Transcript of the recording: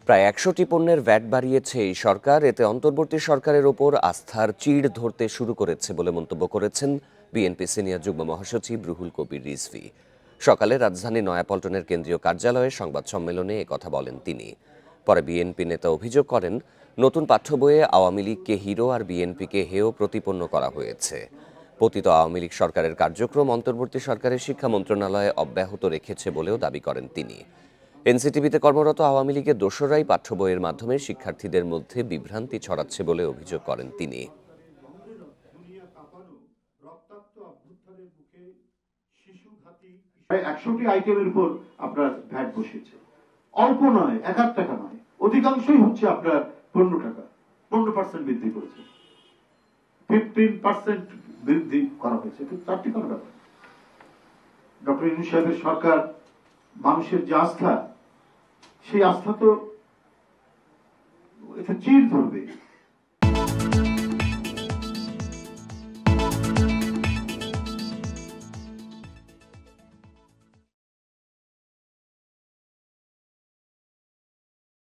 প্রায় ১০০টি পণ্যের ভ্যাট বাড়িয়েছে এই সরকার। এতে অন্তর্বর্তী সরকারের ওপর আস্থার চিড় ধরতে শুরু করেছে বলে মন্তব্য করেছেন বিএনপি সিনিয়র যুগ্ম মহাসচিব রুহুল কবির রিজভী। সকালে রাজধানী নয়াপল্টনের কেন্দ্রীয় কার্যালয়ে সংবাদ সম্মেলনে একথা বলেন তিনি। পরে বিএনপি নেতা অভিযোগ করেন, নতুন পাঠ্য বইয়ে আওয়ামী লীগকে হিরো আর বিএনপিকে হেয় প্রতিপন্ন করা হয়েছে। পতিত আওয়ামী লীগ সরকারের কার্যক্রম অন্তর্বর্তী সরকারের শিক্ষা মন্ত্রণালয় অব্যাহত রেখেছে বলেও দাবি করেন তিনি। এনসিটিভিতে কর্মরত আওয়ামী লীগের দোসররাই পাঠ্য বইয়ের মাধ্যমে শিক্ষার্থীদের মধ্যে বিভ্রান্তি ছড়াচ্ছে বলে অভিযোগ করেন তিনি। প্রায় ১০০টি আইটেমের উপর আপনার ভ্যাট বসেছে। অল্প নয়, ১ টাকা নয়, অধিকাংশই হচ্ছে আপনার ১৫ টাকা। ১৫% বৃদ্ধি করেছে, 15% বৃদ্ধি করা হয়েছে। এটা চারটি কোনো ব্যাপার। ডক্টর ইউনূস সাহেবের সরকার মানুষের যে আস্থা, সেই আস্থা তো এটা চির ধরবে।